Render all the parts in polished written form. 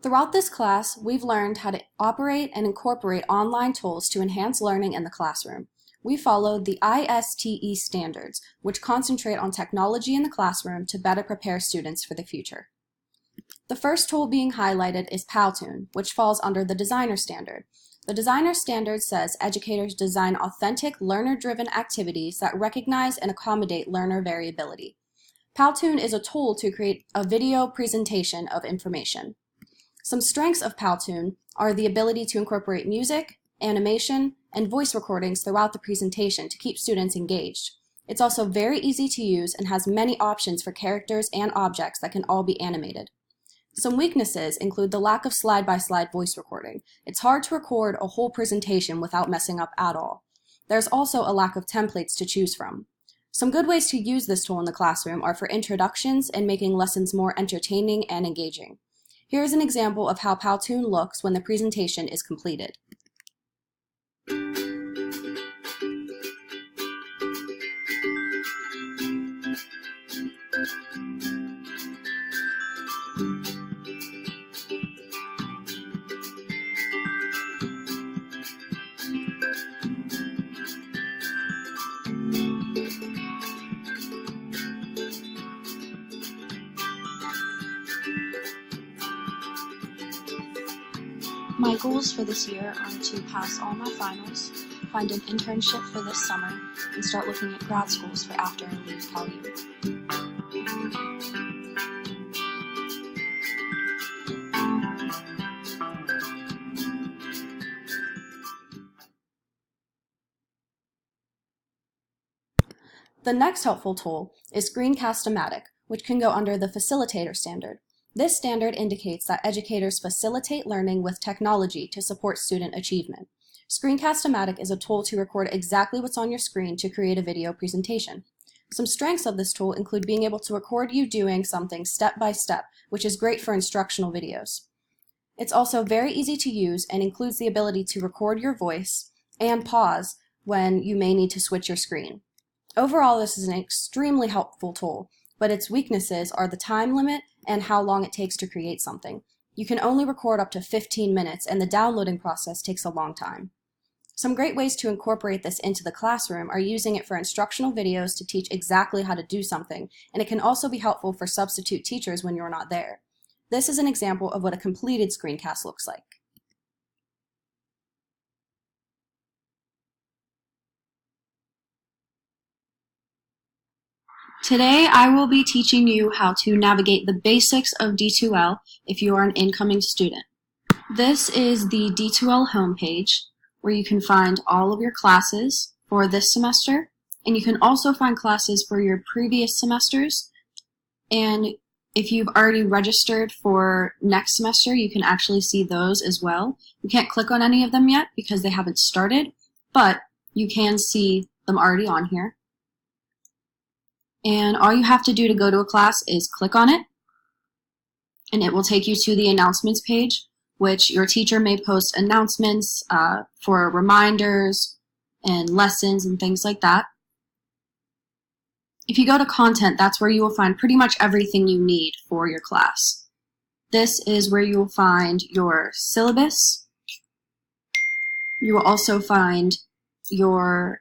Throughout this class, we've learned how to operate and incorporate online tools to enhance learning in the classroom. We followed the ISTE standards, which concentrate on technology in the classroom to better prepare students for the future. The first tool being highlighted is Powtoon, which falls under the designer standard. The designer standard says educators design authentic, learner-driven activities that recognize and accommodate learner variability. Powtoon is a tool to create a video presentation of information. Some strengths of Powtoon are the ability to incorporate music, animation, and voice recordings throughout the presentation to keep students engaged. It's also very easy to use and has many options for characters and objects that can all be animated. Some weaknesses include the lack of slide-by-slide voice recording. It's hard to record a whole presentation without messing up at all. There's also a lack of templates to choose from. Some good ways to use this tool in the classroom are for introductions and making lessons more entertaining and engaging. Here's an example of how Powtoon looks when the presentation is completed. My goals for this year are to pass all my finals, find an internship for this summer, and start looking at grad schools for after I leave Cal U. The next helpful tool is Screencast-O-Matic, which can go under the facilitator standard. This standard indicates that educators facilitate learning with technology to support student achievement. Screencast-O-Matic is a tool to record exactly what's on your screen to create a video presentation. Some strengths of this tool include being able to record you doing something step by step, which is great for instructional videos. It's also very easy to use and includes the ability to record your voice and pause when you may need to switch your screen. Overall, this is an extremely helpful tool, but its weaknesses are the time limit and how long it takes to create something. You can only record up to 15 minutes, and the downloading process takes a long time. Some great ways to incorporate this into the classroom are using it for instructional videos to teach exactly how to do something, and it can also be helpful for substitute teachers when you're not there. This is an example of what a completed screencast looks like. Today, I will be teaching you how to navigate the basics of D2L if you are an incoming student. This is the D2L homepage, where you can find all of your classes for this semester, and you can also find classes for your previous semesters. And if you've already registered for next semester, you can actually see those as well. You can't click on any of them yet because they haven't started, but you can see them already on here. And all you have to do to go to a class is click on it, and it will take you to the announcements page, which your teacher may post announcements for reminders and lessons and things like that. If you go to content, that's where you will find pretty much everything you need for your class. This is where you will find your syllabus. You will also find your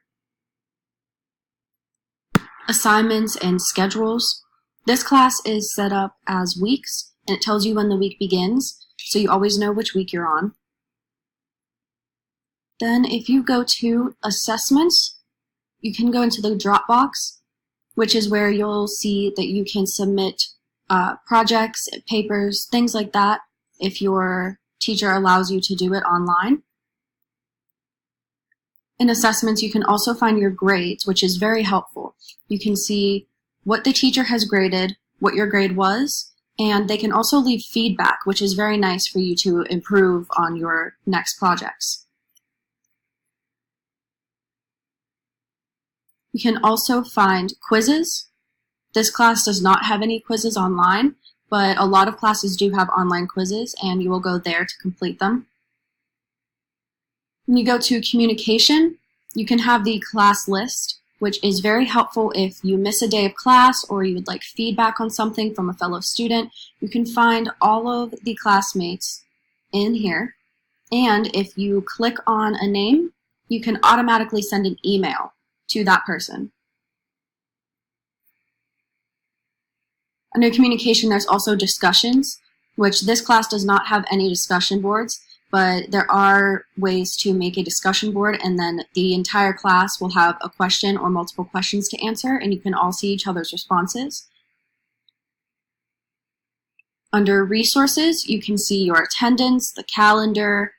assignments and schedules. This class is set up as weeks, and it tells you when the week begins, so you always know which week you're on. Then if you go to assessments, you can go into the Dropbox, which is where you'll see that you can submit projects, papers, things like that if your teacher allows you to do it online. In assessments, you can also find your grades, which is very helpful. You can see what the teacher has graded, what your grade was, and they can also leave feedback, which is very nice for you to improve on your next projects. You can also find quizzes. This class does not have any quizzes online, but a lot of classes do have online quizzes, and you will go there to complete them. When you go to communication, you can have the class list, which is very helpful if you miss a day of class or you would like feedback on something from a fellow student. You can find all of the classmates in here. And if you click on a name, you can automatically send an email to that person. Under communication, there's also discussions, which this class does not have any discussion boards, but there are ways to make a discussion board, and then the entire class will have a question or multiple questions to answer, and you can all see each other's responses. Under resources, you can see your attendance, the calendar,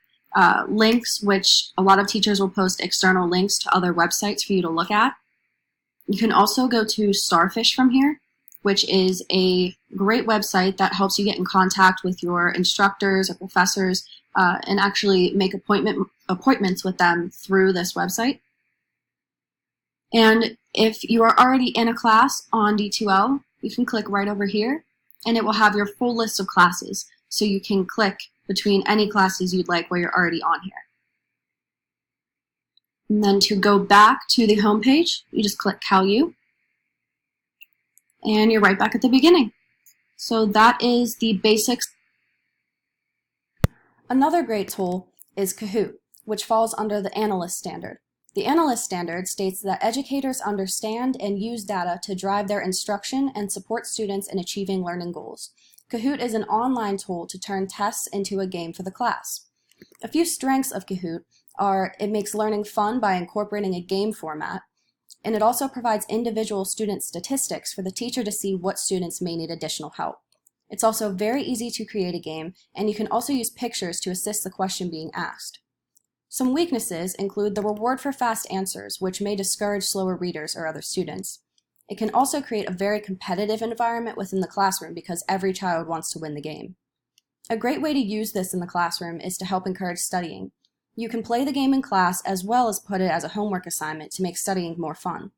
links, which a lot of teachers will post external links to other websites for you to look at. You can also go to Starfish from here, which is a great website that helps you get in contact with your instructors or professors and actually make appointments with them through this website. And if you are already in a class on D2L, you can click right over here, and it will have your full list of classes. So you can click between any classes you'd like while you're already on here. And then to go back to the home page, you just click CalU, and you're right back at the beginning. So that is the basics. Another great tool is Kahoot, which falls under the Analyst Standard. The Analyst Standard states that educators understand and use data to drive their instruction and support students in achieving learning goals. Kahoot is an online tool to turn tests into a game for the class. A few strengths of Kahoot are it makes learning fun by incorporating a game format, and it also provides individual student statistics for the teacher to see what students may need additional help. It's also very easy to create a game, and you can also use pictures to assist the question being asked. Some weaknesses include the reward for fast answers, which may discourage slower readers or other students. It can also create a very competitive environment within the classroom because every child wants to win the game. A great way to use this in the classroom is to help encourage studying. You can play the game in class as well as put it as a homework assignment to make studying more fun.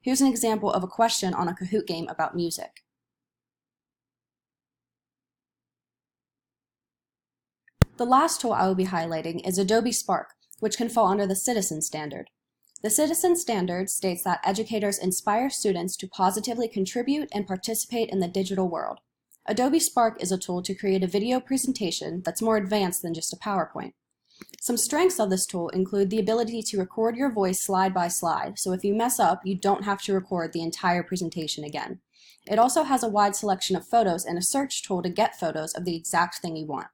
Here's an example of a question on a Kahoot game about music. The last tool I will be highlighting is Adobe Spark, which can fall under the Citizen Standard. The Citizen Standard states that educators inspire students to positively contribute and participate in the digital world. Adobe Spark is a tool to create a video presentation that's more advanced than just a PowerPoint. Some strengths of this tool include the ability to record your voice slide by slide, so if you mess up, you don't have to record the entire presentation again. It also has a wide selection of photos and a search tool to get photos of the exact thing you want.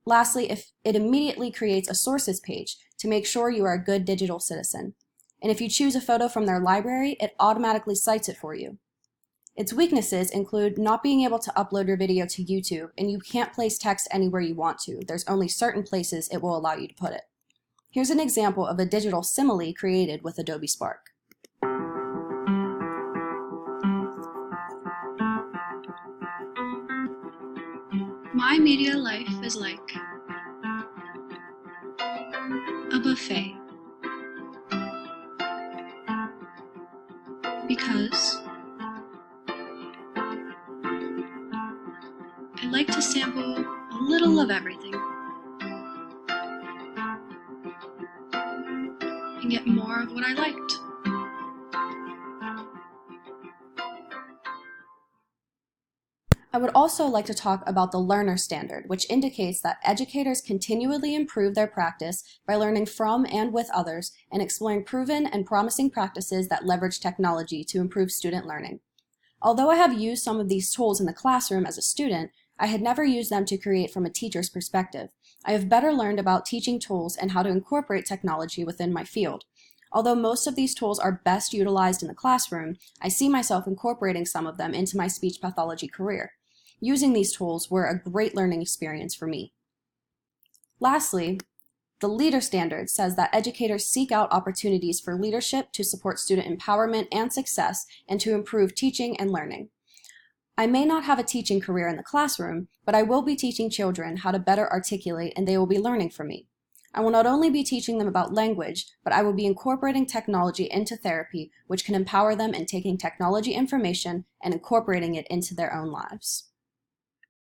Lastly, it immediately creates a sources page to make sure you are a good digital citizen. And if you choose a photo from their library, it automatically cites it for you. Its weaknesses include not being able to upload your video to YouTube, and you can't place text anywhere you want to. There's only certain places it will allow you to put it. Here's an example of a digital simile created with Adobe Spark. My media life is like a buffet. Because I like to sample a little of everything and get more of what I liked. I would also like to talk about the Learner Standard, which indicates that educators continually improve their practice by learning from and with others and exploring proven and promising practices that leverage technology to improve student learning. Although I have used some of these tools in the classroom as a student, I had never used them to create from a teacher's perspective. I have better learned about teaching tools and how to incorporate technology within my field. Although most of these tools are best utilized in the classroom, I see myself incorporating some of them into my speech pathology career. Using these tools were a great learning experience for me. Lastly, the Leader Standard says that educators seek out opportunities for leadership to support student empowerment and success and to improve teaching and learning. I may not have a teaching career in the classroom, but I will be teaching children how to better articulate, and they will be learning from me. I will not only be teaching them about language, but I will be incorporating technology into therapy, which can empower them in taking technology information and incorporating it into their own lives.